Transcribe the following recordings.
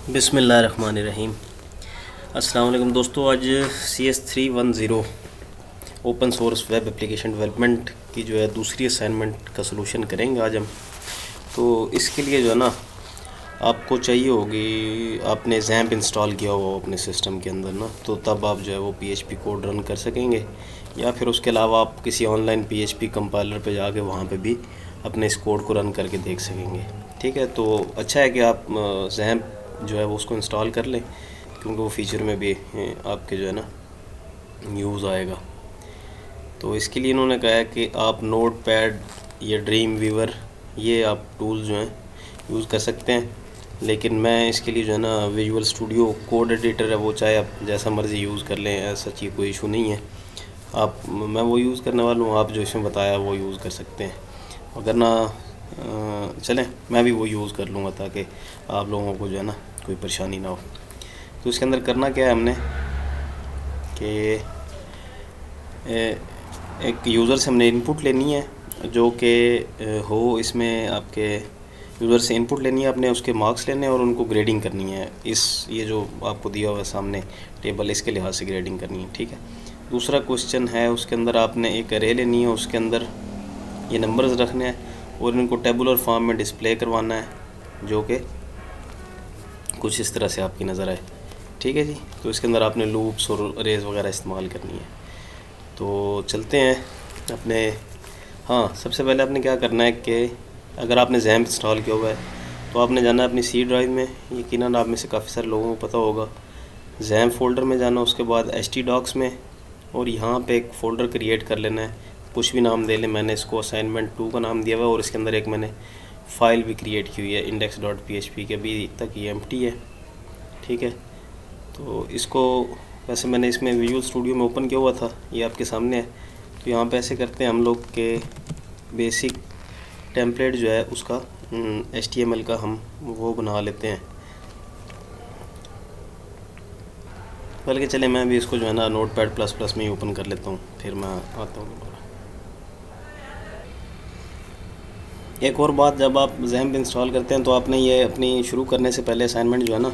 बिस्मिल्लाहिर्रहमानिर्रहीम। अस्सलाम वालेकुम दोस्तों, आज CS310 open source web application development की जो है दूसरी असाइनमेंट का सलूशन करेंगे आज हम। तो इसके लिए जो है ना आपको चाहिए होगी, आपने जैम्प इंस्टॉल किया हुआ अपने सिस्टम के अंदर ना, तो तब आप जो है वो PHP कोड रन कर सकेंगे, या फिर उसके अलावा आप किसी ऑनलाइन PHP कंपाइलर पे जाके वहाँ पे भी अपने इस कोड को रन करके देख सकेंगे। ठीक है, तो अच्छा है कि आप जैम्प जो है वो उसको इंस्टॉल कर लें, क्योंकि वो फीचर में भी आपके जो है ना यूज़ आएगा। तो इसके लिए इन्होंने कहा है कि आप नोट पैड या ड्रीम वीवर ये आप टूल जो हैं यूज़ कर सकते हैं, लेकिन मैं इसके लिए जो है ना विजुअल स्टूडियो कोड एडिटर है, वो चाहे आप जैसा मर्ज़ी यूज़ कर लें, ऐसा चीज़ कोई इशू नहीं है। मैं वो यूज़ करने वाला हूँ, आप जो इसमें बताया वो यूज़ कर सकते हैं। अगर ना चलें मैं भी वो यूज़ कर लूँगा ताकि आप लोगों को जो है ना कोई परेशानी ना हो। तो इसके अंदर करना क्या है हमने कि एक यूज़र से हमने इनपुट लेनी है, जो कि हो इसमें आपके यूज़र से इनपुट लेनी है, आपने उसके मार्क्स लेने हैं और उनको ग्रेडिंग करनी है। ये जो आपको दिया हुआ है सामने टेबल, इसके लिहाज से ग्रेडिंग करनी है। ठीक है, दूसरा क्वेश्चन है उसके अंदर आपने एक अरे लेनी है, उसके अंदर ये नंबर्स रखने हैं और इनको टेबुलर फॉर्म में डिस्प्ले करवाना है, जो कि कुछ इस तरह से आपकी नज़र आए। ठीक है जी, तो इसके अंदर आपने लूप्स और अरेज वगैरह इस्तेमाल करनी है। तो चलते हैं अपने, हाँ सबसे पहले आपने क्या करना है कि अगर आपने जैम्प इंस्टॉल किया हुआ है तो आपने जाना है अपनी सी ड्राइव में। यकीनन आप में से काफ़ी सारे लोगों को पता होगा, जैम्प फोल्डर में जाना, उसके बाद htdocs में, और यहाँ पे एक फ़ोल्डर क्रिएट कर लेना है, कुछ भी नाम दे लें। मैंने इसको असाइनमेंट 2 का नाम दिया हुआ है और इसके अंदर एक मैंने फ़ाइल भी क्रिएट की हुई है index.php के, अभी तक ये एम्प्टी है। ठीक है, तो इसको वैसे मैंने इसमें विजुअल स्टूडियो में ओपन किया हुआ था, ये आपके सामने है। तो यहाँ पे ऐसे करते हैं हम लोग के बेसिक टेम्पलेट जो है उसका HTML का हम वो बना लेते हैं। बल्कि चले मैं भी इसको जो है ना Notepad++ में ही ओपन कर लेता हूँ, फिर मैं आता हूँ दोबारा। एक और बात, जब आप जैम्प इंस्टॉल करते हैं तो आपने ये अपनी शुरू करने से पहले असाइनमेंट जो है ना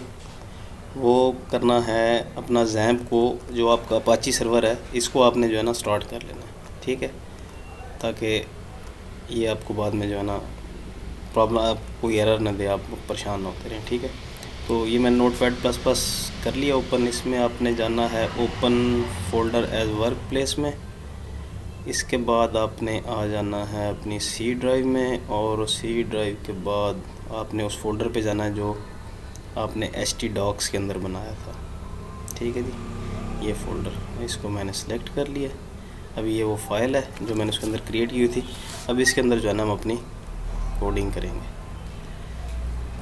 वो करना है, अपना जैम्प को जो आपका अपाची सर्वर है इसको आपने जो है ना स्टार्ट कर लेना है। ठीक है, ताकि ये आपको बाद में जो है ना प्रॉब्लम, आप कोई एरर ना दे, आप परेशान ना होते रहें। ठीक है, तो ये मैंने Notepad++ कर लिया ओपन। इसमें आपने जाना है open folder as work place में। इसके बाद आपने आ जाना है अपनी सी ड्राइव में, और सी ड्राइव के बाद आपने उस फोल्डर पे जाना है जो आपने htdocs के अंदर बनाया था। ठीक है जी, ये फ़ोल्डर, इसको मैंने सेलेक्ट कर लिया। अभी ये वो फाइल है जो मैंने उसके अंदर क्रिएट की हुई थी। अब इसके अंदर जो है ना हम अपनी कोडिंग करेंगे।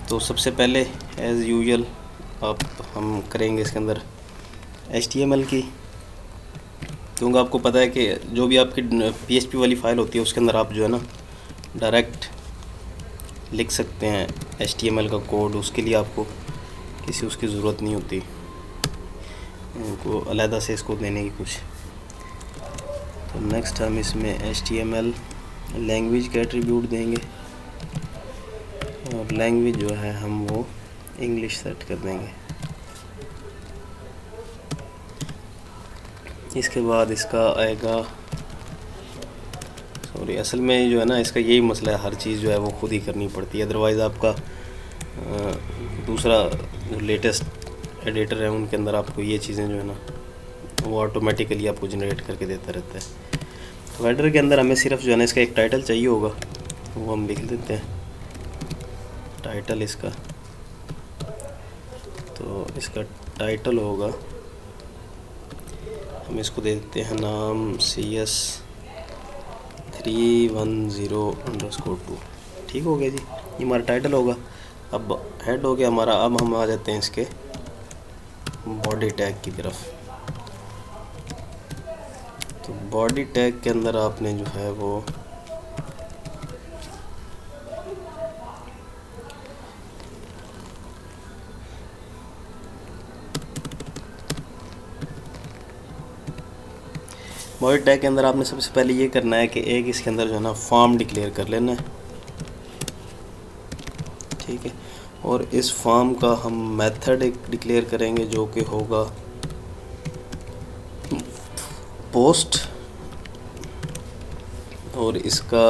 तो सबसे पहले एज़ यूजुअल हम करेंगे इसके अंदर HTML की, क्योंकि आपको पता है कि जो भी आपकी PHP वाली फ़ाइल होती है उसके अंदर आप जो है ना डायरेक्ट लिख सकते हैं HTML का कोड। उसके लिए आपको किसी उसकी ज़रूरत नहीं होती, इनको अलहदा से इसको देने की कुछ। तो नेक्स्ट हम इसमें HTML लैंग्वेज के एट्रीब्यूट देंगे, और लैंग्वेज जो है हम वो इंग्लिश सेट कर देंगे। इसके बाद इसका आएगा, सॉरी असल में जो है ना इसका यही मसला है, हर चीज़ जो है वो खुद ही करनी पड़ती है, अदरवाइज़ आपका दूसरा जो लेटेस्ट एडिटर है उनके अंदर आपको ये चीज़ें जो है ना वो ऑटोमेटिकली आपको जनरेट करके देता रहता है। तो हेडर के अंदर हमें सिर्फ जो है ना इसका एक टाइटल चाहिए होगा, वो हम लिख देते हैं टाइटल इसका। तो इसका टाइटल होगा, हम इसको दे देते हैं नाम CS310_2। ठीक हो गया जी, ये हमारा टाइटल होगा। अब हेड हो गया हमारा। अब हम आ जाते हैं इसके बॉडी टैग की तरफ। तो बॉडी टैग के अंदर आपने जो है वो बॉडी टैग के अंदर आपने सबसे पहले ये करना है कि एक इसके अंदर जो है ना फॉर्म डिक्लेयर कर लेना है। ठीक है, और इस फॉर्म का हम मेथड एक डिक्लेयर करेंगे जो कि होगा पोस्ट, और इसका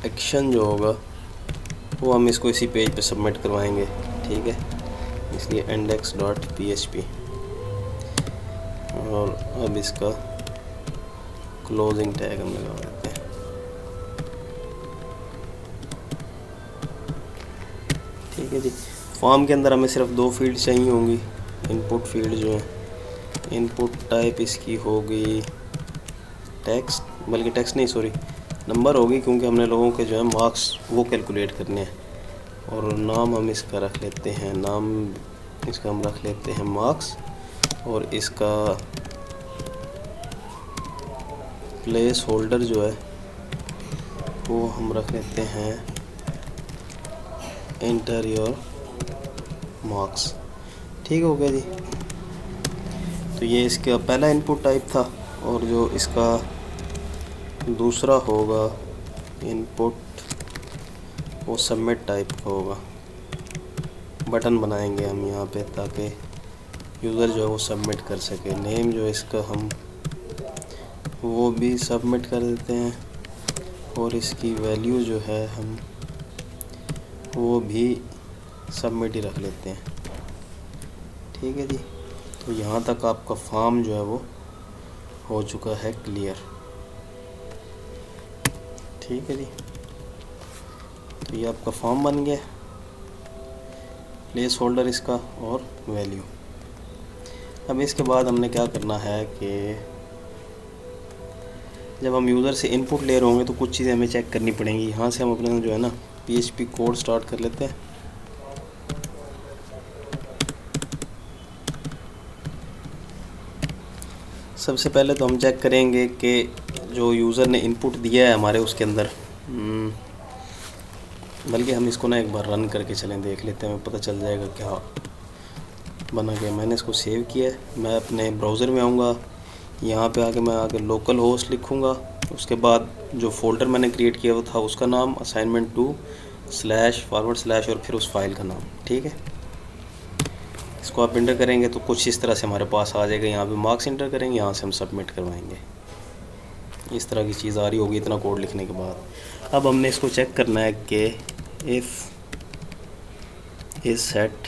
एक्शन जो होगा वो हम इसको इसी पेज पे सबमिट करवाएंगे, ठीक है। इसलिए index.php, और अब इसका क्लोजिंग टैग हम लगा देते हैं। ठीक है जी। फॉर्म के अंदर हमें सिर्फ 2 फील्ड चाहिए होंगी। इनपुट फील्ड जो है, इनपुट टाइप इसकी होगी टेक्स्ट, बल्कि टेक्स्ट नहीं सॉरी नंबर होगी, क्योंकि हमने लोगों के जो है मार्क्स वो कैलकुलेट करने हैं। और नाम हम इसका रख लेते हैं, नाम इसका हम रख लेते हैं मार्क्स, और इसका प्लेस होल्डर जो है वो हम रख लेते हैं एंटर योर मार्क्स। ठीक हो गया जी। तो ये इसका पहला इनपुट टाइप था, और जो इसका दूसरा होगा इनपुट वो सबमिट टाइप का होगा। बटन बनाएंगे हम यहाँ पे ताकि यूज़र जो है वो सबमिट कर सके। नेम जो इसका हम वो भी सबमिट कर देते हैं, और इसकी वैल्यू जो है हम वो भी सबमिट ही रख लेते हैं। ठीक है जी। तो यहाँ तक आपका फॉर्म जो है वो हो चुका है क्लियर। ठीक है जी। तो ये आपका फॉर्म बन गया, प्लेस होल्डर इसका और वैल्यू। अब इसके बाद हमने क्या करना है कि जब हम यूज़र से इनपुट ले रहे होंगे तो कुछ चीज़ें हमें चेक करनी पड़ेंगी। यहाँ से हम अपना जो है ना PHP कोड स्टार्ट कर लेते हैं। सबसे पहले तो हम चेक करेंगे कि जो यूज़र ने इनपुट दिया है हमारे उसके अंदर, बल्कि हम इसको ना एक बार रन करके चलें, देख लेते हैं, हमें पता चल जाएगा क्या बना गया। मैंने इसको सेव किया है। मैं अपने ब्राउज़र में आऊँगा, यहाँ पे आके मैं आके लोकल होस्ट लिखूँगा। उसके बाद जो फ़ोल्डर मैंने क्रिएट किया हुआ था उसका नाम assignment2// और फिर उस फाइल का नाम। ठीक है, इसको आप इंटर करेंगे तो कुछ इस तरह से हमारे पास आ जाएगा। यहाँ पे मार्क्स इंटर करेंगे, यहाँ से हम सबमिट करवाएंगे। इस तरह की चीज़ आ रही होगी इतना कोड लिखने के बाद। अब हमने इसको चेक करना है कि इफ़ इज सेट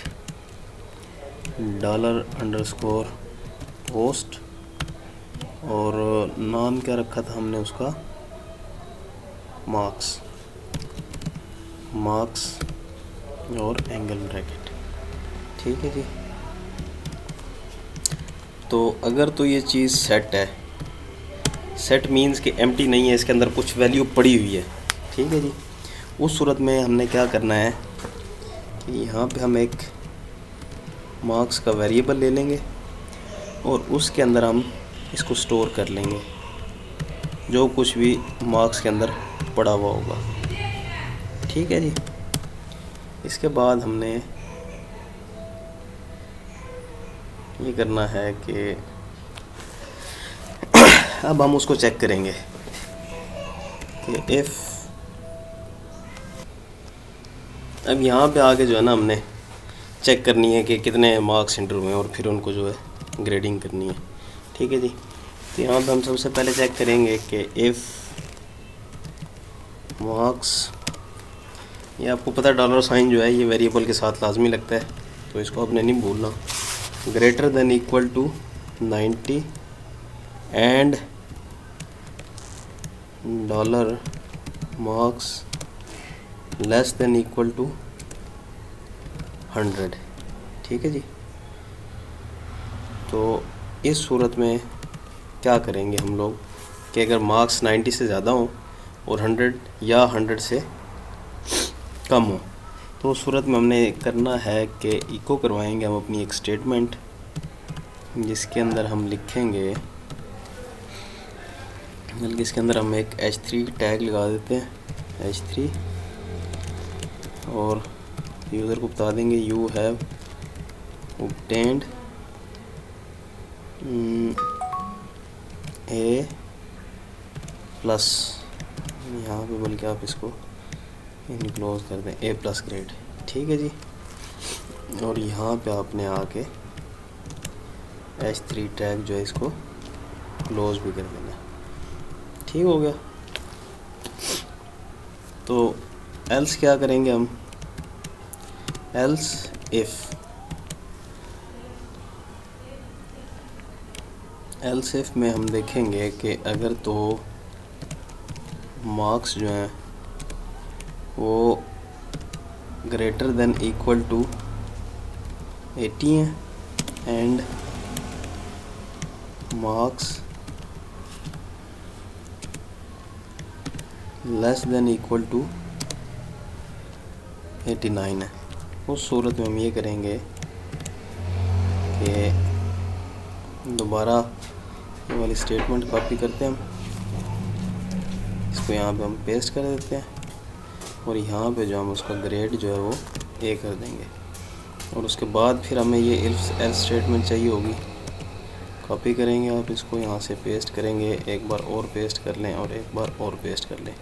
$_post, और नाम क्या रखा था हमने उसका, मार्क्स और एंगल ब्रैकेट। ठीक है जी। तो अगर तो ये चीज़ सेट है, सेट मीन्स कि एम्प्टी नहीं है, इसके अंदर कुछ वैल्यू पड़ी हुई है। ठीक है जी। उस सूरत में हमने क्या करना है कि यहाँ पे हम एक मार्क्स का वेरिएबल ले लेंगे और उसके अंदर हम इसको स्टोर कर लेंगे, जो कुछ भी मार्क्स के अंदर पड़ा हुआ होगा। ठीक है जी। इसके बाद हमने ये करना है कि अब हम उसको चेक करेंगे कि इफ़, अब यहाँ पे आके जो है ना हमने चेक करनी है कि कितने मार्क्स इंटर हुए हैं और फिर उनको जो है ग्रेडिंग करनी है। ठीक है जी। तो यहाँ पे हम सबसे पहले चेक करेंगे कि इफ़ मार्क्स, ये आपको पता है $साइन जो है ये वेरिएबल के साथ लाजमी लगता है, तो इसको आपने नहीं भूलना। Greater than equal to 90 and $marks less than equal to 100। ठीक है जी। तो इस सूरत में क्या करेंगे हम लोग कि अगर मार्क्स 90 से ज़्यादा हो और 100 या 100 से कम हो, तो उस सूरत में हमने करना है कि इको करवाएंगे हम अपनी एक स्टेटमेंट, जिसके अंदर हम लिखेंगे, बल्कि इसके अंदर हम एक h3 टैग लगा देते हैं, h3, और यूज़र को बता देंगे यू हैव obtained A+, यहाँ पे बल्कि आप इसको इनक्लोज कर दें A+ ग्रेड। ठीक है जी। और यहाँ पे आपने आके H3 टैग जो है इसको क्लोज भी कर देना। ठीक हो गया। तो एल्स क्या करेंगे हम, एल्स इफ़ में हम देखेंगे कि अगर तो मार्क्स जो हैं वो ग्रेटर देन इक्वल टू 80 हैं and marks less than equal to 89 है, उस सूरत में हम ये करेंगे कि दोबारा ये वाली स्टेटमेंट कॉपी करते हैं हम, इसको यहाँ पे हम पेस्ट कर देते हैं और यहाँ पे जो हम उसका ग्रेड जो है वो A कर देंगे। और उसके बाद फिर हमें ये एल्स स्टेटमेंट चाहिए होगी, कॉपी करेंगे आप इसको, यहाँ से पेस्ट करेंगे, एक बार और पेस्ट कर लें और एक बार और पेस्ट कर लें।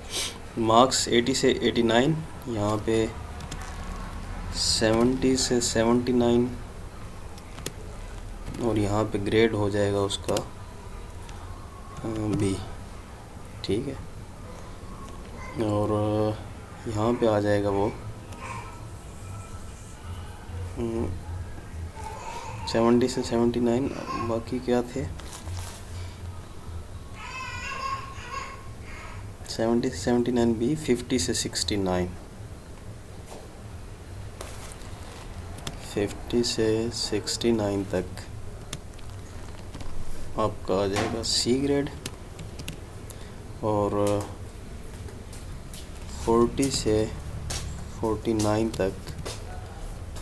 मार्क्स 80 से 89, यहाँ पे 70 से 79 और यहाँ पे ग्रेड हो जाएगा उसका B। ठीक है, और यहाँ पे आ जाएगा वो 70 से 79, बाकी क्या थे 70 से 79 B, 50 से 69, 50 से 69 तक आपका आ जाएगा C ग्रेड और 40 से 49 तक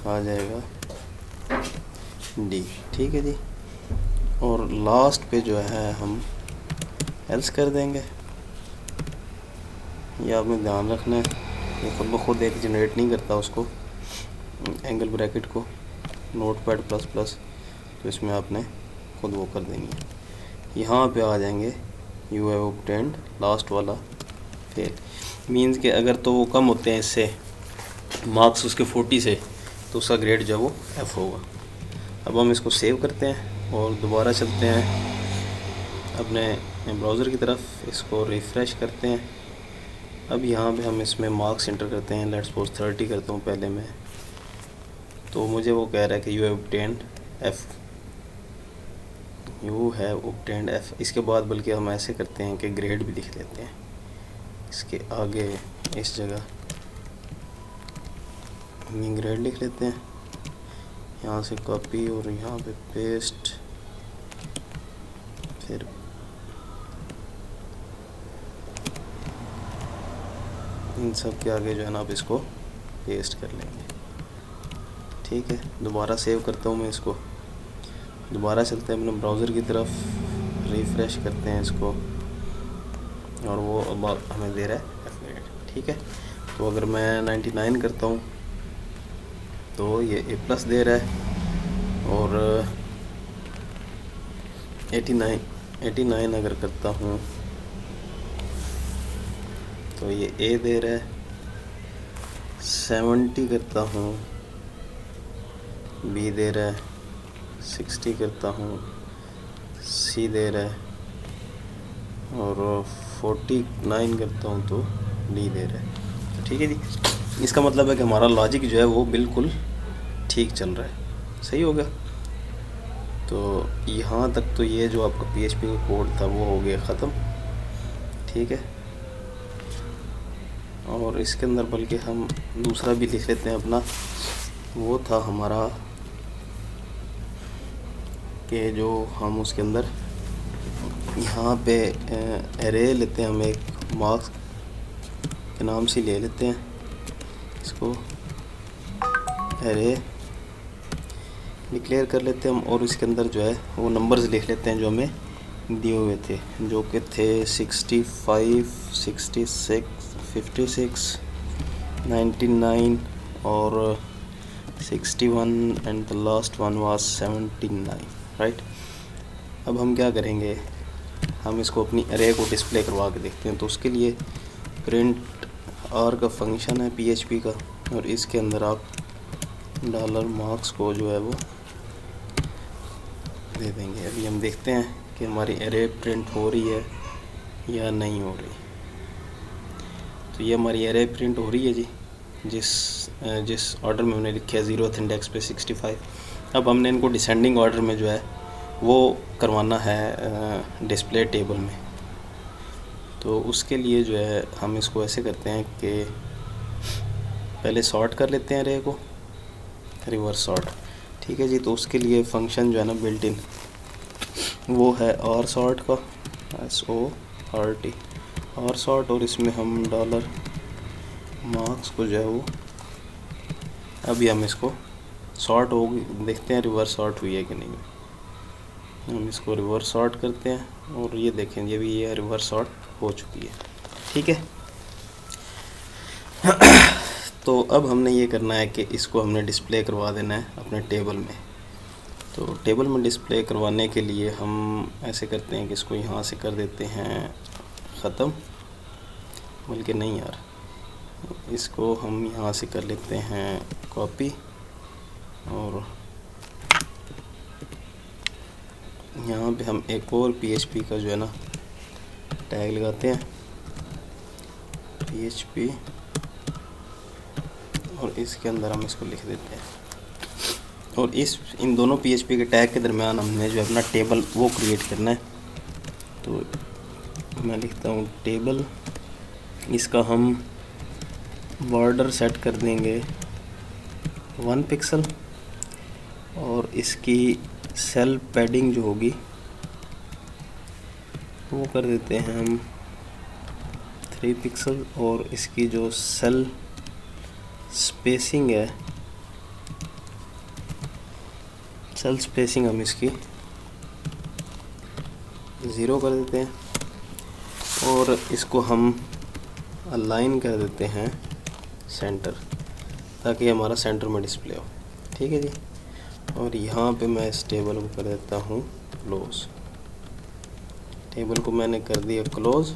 आ जाएगा D। ठीक है जी। और लास्ट पे जो है हम एल्स कर देंगे। ये आपने ध्यान रखना है, ये खुद ब खुद एक जनरेट नहीं करता उसको, एंगल ब्रैकेट को, नोटपैड प्लस प्लस, तो इसमें आपने खुद वो कर देंगे। यहाँ पे आ जाएंगे यू हैव ऑब्टेन्ड, लास्ट वाला फेल, मीन्स कि अगर तो वो कम होते हैं इससे मार्क्स उसके 40 से, तो उसका ग्रेड जो है वो F होगा। अब हम इसको सेव करते हैं और दोबारा चलते हैं अपने ब्राउज़र की तरफ, इसको रिफ़्रेश करते हैं। अब यहाँ पे हम इसमें मार्क्स इंटर करते हैं, लेट्स सपोज 30 करता हूँ पहले मैं, तो मुझे वो कह रहा है कि यू हैव ऑब्टेन्ड F। इसके बाद बल्कि हम ऐसे करते हैं कि ग्रेड भी लिख लेते हैं इसके आगे, इस जगह हम ग्रेड लिख लेते हैं, यहाँ से कॉपी और यहाँ पे पेस्ट, फिर इन सब के आगे जो है ना आप इसको पेस्ट कर लेंगे। ठीक है, दोबारा सेव करता हूँ मैं इसको, दोबारा चलते हैं अपने ब्राउज़र की तरफ, रिफ़्रेश करते हैं इसको और वो अब हमें दे रहा है F ग्रेड। ठीक है, तो अगर मैं 99 करता हूँ तो ये A+ दे रहा है और 89 अगर करता हूँ तो ये A दे रहा है, 70 करता हूँ B दे रहा है, 60 करता हूँ C दे रहा है और 49 करता हूँ तो D दे रहा है। तो ठीक है जी, इसका मतलब है कि हमारा लॉजिक जो है वो बिल्कुल ठीक चल रहा है, सही हो गया। तो यहाँ तक तो ये जो आपका PHP का कोड था वो हो गया ख़त्म। ठीक है, और इसके अंदर बल्कि हम दूसरा भी लिख लेते हैं अपना, वो था हमारा कि जो हम उसके अंदर यहाँ पे एरे लेते हैं, हम एक मार्क्स के नाम से ले लेते हैं इसको, एरे डिक्लेयर कर लेते हैं हम और इसके अंदर जो है वो नंबर्स लिख लेते हैं जो हमें दिए हुए थे, जो कि थे 65, 66, 56, 99 और 61 and the last one was 79, right. अब हम क्या करेंगे, हम इसको अपनी एरे को डिस्प्ले करवा के देखते हैं। तो उसके लिए प्रिंट R का फंक्शन है PHP का और इसके अंदर आप डॉलर मार्क्स को जो है वो दे देंगे। अभी हम देखते हैं कि हमारी एरे प्रिंट हो रही है या नहीं हो रही। तो ये हमारी एरे प्रिंट हो रही है जी, जिस ऑर्डर में हमने लिखा है 0th इंडेक्स पे 65। अब हमने इनको डिसेंडिंग ऑर्डर में जो है वो करवाना है डिस्प्ले टेबल में। तो उसके लिए जो है हम इसको ऐसे करते हैं कि पहले सॉर्ट कर लेते हैं एरे को, रिवर्स सॉर्ट। ठीक है जी। तो उसके लिए फंक्शन जो है ना बिल्ट इन वो है और सॉर्ट का, SORT और सॉर्ट, और इसमें हम डॉलर मार्क्स को जो है वो अभी हम इसको सॉर्ट होगी, देखते हैं रिवर्स सॉर्ट हुई है कि नहीं। हम इसको रिवर्स सॉर्ट करते हैं और ये देखें ये भी ये रिवर्स सॉर्ट हो चुकी है। ठीक है। तो अब हमने ये करना है कि इसको हमने डिस्प्ले करवा देना है अपने टेबल में। तो टेबल में डिस्प्ले करवाने के लिए हम ऐसे करते हैं कि इसको यहाँ से कर देते हैं ख़त्म, बल्कि नहीं यार, इसको हम यहाँ से कर लेते हैं कॉपी और यहाँ पे हम एक और PHP का जो है ना टैग लगाते हैं, PHP, और इसके अंदर हम इसको लिख देते हैं। और इन दोनों PHP के टैग के दरमियान हमने जो अपना टेबल वो क्रिएट करना है। तो मैं लिखता हूँ टेबल, इसका हम बॉर्डर सेट कर देंगे 1 पिक्सल और इसकी सेल पैडिंग जो होगी वो कर देते हैं हम 3 पिक्सल, और इसकी जो सेल स्पेसिंग है, सेल स्पेसिंग हम इसकी 0 कर देते हैं, और इसको हम अलाइन कर देते हैं सेंटर, ताकि हमारा सेंटर में डिस्प्ले हो। ठीक है जी। और यहाँ पे मैं इस टेबल को कर देता हूँ क्लोज। टेबल को मैंने कर दिया क्लोज।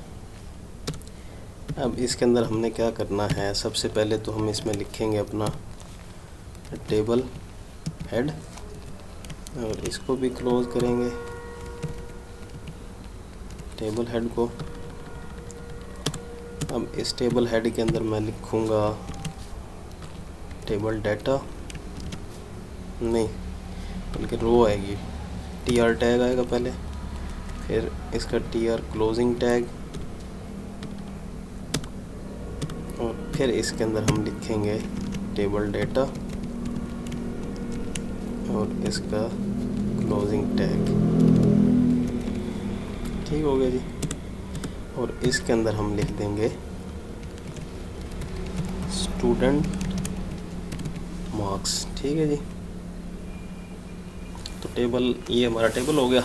अब इसके अंदर हमने क्या करना है, सबसे पहले तो हम इसमें लिखेंगे अपना टेबल हेड, और इसको भी क्लोज करेंगे टेबल हेड को। अब इस टेबल हेड के अंदर मैं लिखूँगा टेबल डाटा, नहीं बल्कि रो आएगी, TR टैग आएगा पहले, फिर इसका TR क्लोजिंग टैग, और फिर इसके अंदर हम लिखेंगे टेबल डाटा और इसका क्लोजिंग टैग। ठीक हो गया जी। और इसके अंदर हम लिख देंगे स्टूडेंट मार्क्स। ठीक है जी। तो टेबल, ये हमारा टेबल हो गया,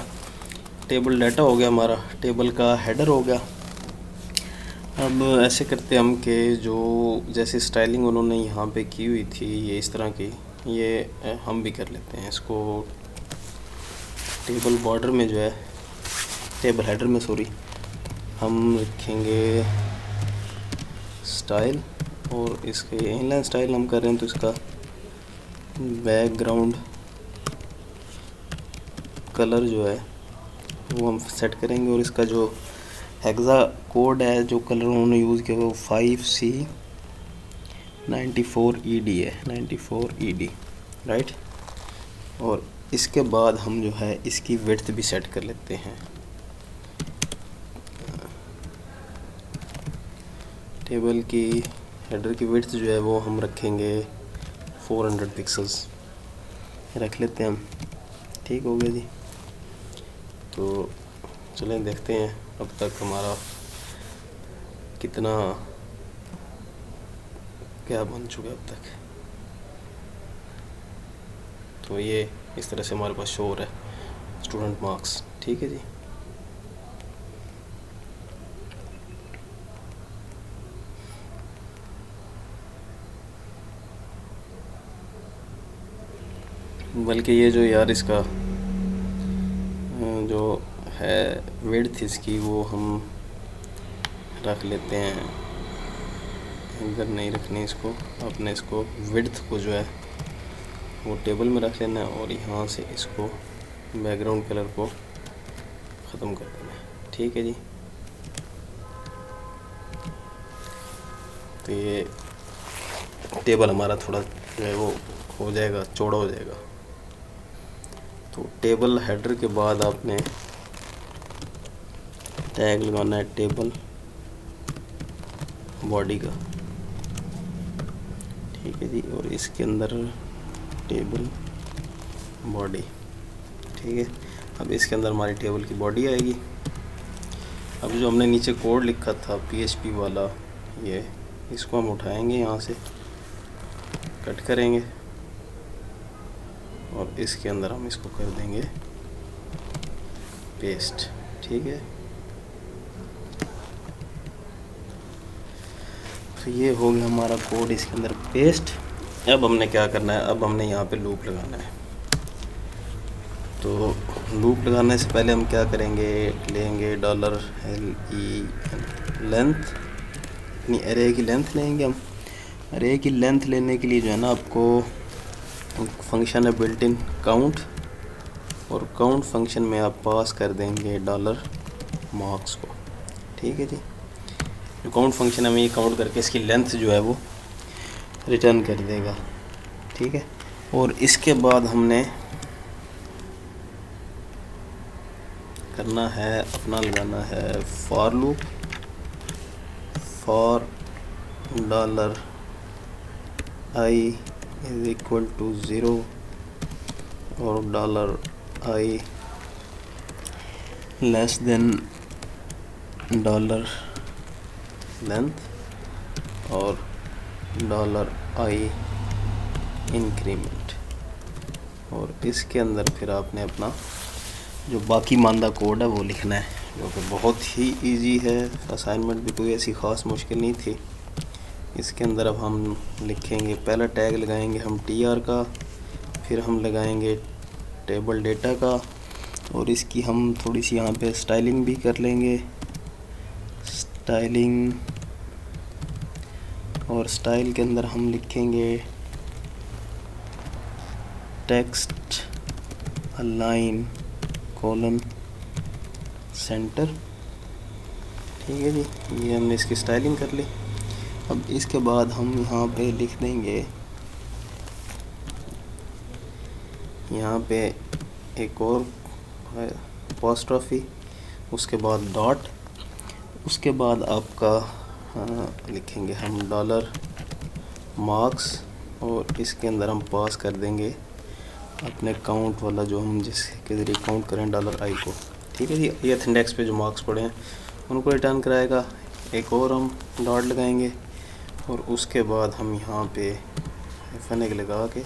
टेबल डाटा हो गया, हमारा टेबल का हेडर हो गया। अब ऐसे करते हम कि जो जैसे स्टाइलिंग उन्होंने यहाँ पे की हुई थी ये इस तरह की, ये हम भी कर लेते हैं इसको। टेबल बॉर्डर में जो है, टेबल हेडर में सॉरी, हम रखेंगे स्टाइल, और इसके इनलाइन स्टाइल हम कर रहे हैं तो इसका बैकग्राउंड कलर जो है वो हम सेट करेंगे, और इसका जो हेक्सा कोड है, जो कलर उन्होंने यूज़ किया वो 5C94ED है, 94ED, राइट। और इसके बाद हम जो है इसकी विड्थ भी सेट कर लेते हैं। टेबल की हेडर की विड्थ जो है वो हम रखेंगे 400 पिक्सल्स रख लेते हैं हम। ठीक हो गया जी। तो चलें देखते हैं अब तक हमारा कितना क्या बन चुका है अब तक। तो ये इस तरह से हमारे पास शो हो रहा है स्टूडेंट मार्क्स। ठीक है जी। बल्कि ये जो यार इसका जो है विड्थ इसकी वो हम रख लेते हैं, अगर नहीं रखनी इसको, अपने इसको विड्थ को जो है वो टेबल में रख लेना है और यहाँ से इसको बैकग्राउंड कलर को ख़त्म कर देना है। ठीक है जी। तो ये टेबल हमारा थोड़ा जो है वो हो जाएगा, चौड़ा हो जाएगा। तो टेबल हेडर के बाद आपने टैग लगाना है टेबल बॉडी का। ठीक है जी। और इसके अंदर टेबल बॉडी। ठीक है। अब इसके अंदर हमारी टेबल की बॉडी आएगी। अब जो हमने नीचे कोड लिखा था PHP वाला, ये इसको हम उठाएंगे, यहाँ से कट करेंगे और इसके अंदर हम इसको कर देंगे पेस्ट। ठीक है। तो ये हो गया हमारा कोड इसके अंदर पेस्ट। अब हमने क्या करना है, अब हमने यहाँ पे लूप लगाना है। तो लूप लगाने से पहले हम क्या करेंगे, लेंगे $LEN लेंथ, अपनी एरे की लेंथ लेंगे हम। एरे की लेंथ लेने के लिए जो है ना, आपको फंक्शन है बिल्ट इन काउंट, और काउंट फंक्शन में आप पास कर देंगे $मार्क्स को। ठीक है जी। जो काउंट फंक्शन हमें ये काउंट करके इसकी लेंथ जो है वो रिटर्न कर देगा। ठीक है। और इसके बाद हमने करना है, अपना लगाना है for loop, for $i is equal to 0 और $i लेस देन लेंथ और $i इंक्रीमेंट। और इसके अंदर फिर आपने अपना जो बाकी मानदा कोड है वो लिखना है, जो कि बहुत ही इजी है। असाइनमेंट भी कोई ऐसी ख़ास मुश्किल नहीं थी। इसके अंदर अब हम लिखेंगे, पहला टैग लगाएंगे हम tr का, फिर हम लगाएंगे टेबल डेटा का, और इसकी हम थोड़ी सी यहाँ पे स्टाइलिंग भी कर लेंगे। स्टाइलिंग, और स्टाइल के अंदर हम लिखेंगे टेक्स्ट अलाइन कोलन सेंटर। ठीक है जी। ये हमने इसकी स्टाइलिंग कर ली। अब इसके बाद हम यहाँ पे लिख देंगे, यहाँ पे एक और अपॉस्ट्रोफी, उसके बाद डॉट, उसके बाद आपका लिखेंगे हम $मार्क्स, और इसके अंदर हम पास कर देंगे अपने काउंट वाला, जो हम जिसके ज़रिए काउंट करें $i को। ठीक है जी। ये इंडेक्स पे जो मार्क्स पड़े हैं उनको रिटर्न कराएगा। एक और हम डॉट लगाएंगे, और उसके बाद हम यहाँ पे FN लगा के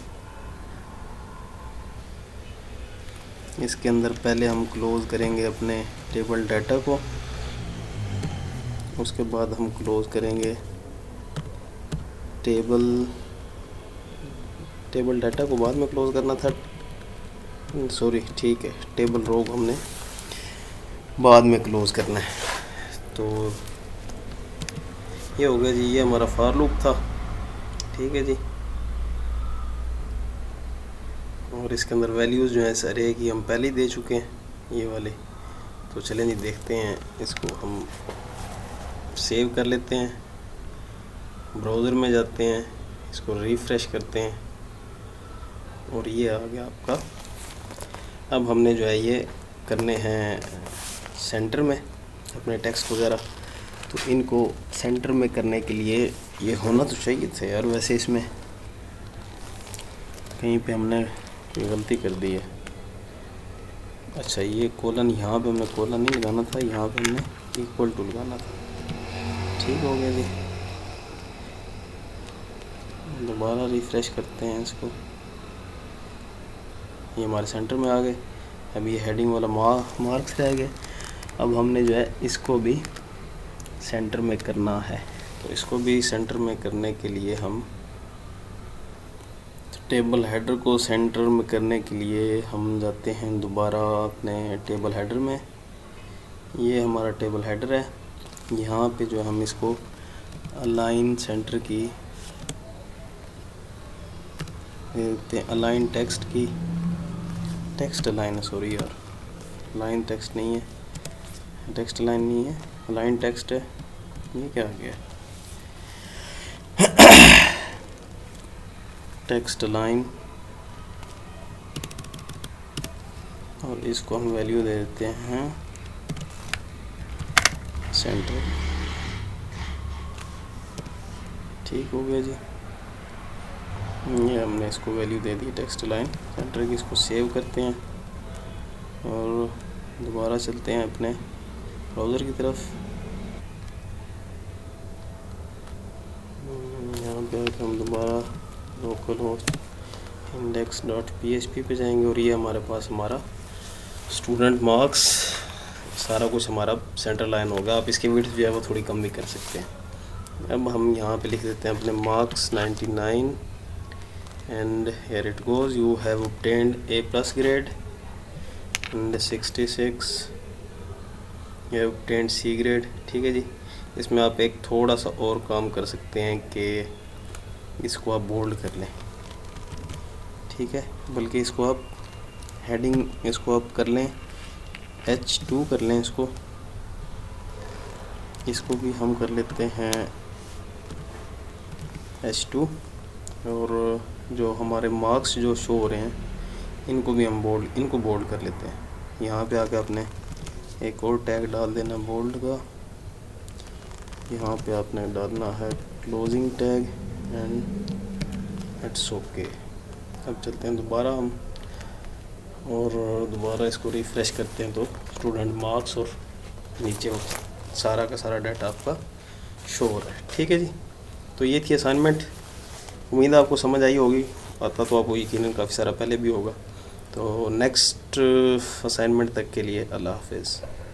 इसके अंदर पहले हम क्लोज़ करेंगे अपने टेबल डाटा को, उसके बाद हम क्लोज़ करेंगे टेबल डाटा को बाद में क्लोज़ करना था, सॉरी। ठीक है। टेबल रो को हमने बाद में क्लोज़ करना है। तो ये हो गया जी, ये हमारा फॉर लूप था। ठीक है जी। और इसके अंदर वैल्यूज़ जो है सारे की हम पहले ही दे चुके हैं, ये वाले। तो चलें जी, देखते हैं। इसको हम सेव कर लेते हैं, ब्राउज़र में जाते हैं, इसको रिफ़्रेश करते हैं, और ये आ गया आपका। अब हमने जो है ये करने हैं सेंटर में अपने टेक्स्ट वगैरह। तो इनको सेंटर में करने के लिए ये होना तो चाहिए थे यार, वैसे इसमें कहीं पे हमने कोई गलती कर दी है। अच्छा, ये कोलन, यहाँ पे हमने कोलन नहीं लगाना था, यहाँ पे हमने इक्वल टू लगाना था। ठीक हो गया जी। दोबारा रिफ़्रेश करते हैं इसको, ये हमारे सेंटर में आ गए। अब ये हेडिंग वाला मार्क्स रह गए। अब हमने जो है इसको भी सेंटर में करना है। तो इसको भी सेंटर में करने के लिए हम टेबल हेडर को सेंटर में करने के लिए हम जाते हैं दोबारा अपने टेबल हेडर में। ये हमारा टेबल हेडर है। यहाँ पे जो हम इसको अलाइन सेंटर की देखते हैं अलाइन टेक्स्ट की, टेक्स्ट अलाइन है, सॉरी यार, लाइन टेक्स्ट नहीं है, टेक्स्ट लाइन नहीं है, अलाइन टेक्स्ट है। ये क्या आ गया, टेक्स्ट लाइन, और इसको हम वैल्यू दे देते हैं सेंटर। ठीक हो गया जी, ये हमने इसको वैल्यू दे दी टेक्स्ट लाइन सेंटर की। इसको सेव करते हैं और दोबारा चलते हैं अपने ब्राउज़र की तरफ। यहाँ पे हम दोबारा लोकल होस्ट index.php पे जाएंगे और ये हमारे पास हमारा स्टूडेंट मार्क्स सारा कुछ हमारा सेंटर लाइन होगा। आप इसकी विड्थ जो है वो थोड़ी कम भी कर सकते हैं। अब हम यहाँ पे लिख देते हैं अपने marks 99 and here it goes, you have obtained A+ grade and 66 you have obtained C grade. ठीक है जी, इसमें आप एक थोड़ा सा और काम कर सकते हैं कि इसको आप बोल्ड कर लें। ठीक है, बल्कि इसको आप हेडिंग, इसको आप कर लें H2 कर लें, इसको भी हम कर लेते हैं H2। और जो हमारे मार्क्स जो शो हो रहे हैं इनको भी हम बोल्ड कर लेते हैं। यहाँ पे आके आपने एक और टैग डाल देना बोल्ड का, यहाँ पे आपने डालना है closing tag and it's okay. अब चलते हैं दोबारा हम और दोबारा इसको रिफ़्रेश करते हैं तो स्टूडेंट मार्क्स और नीचे सारा का सारा डाटा आपका शो हो रहा है। ठीक है जी, तो ये थी असाइनमेंट। उम्मीद है आपको समझ आई होगी, आता तो आपको यकीनन काफ़ी सारा पहले भी होगा। तो नेक्स्ट असाइनमेंट तक के लिए अल्लाह हाफिज़।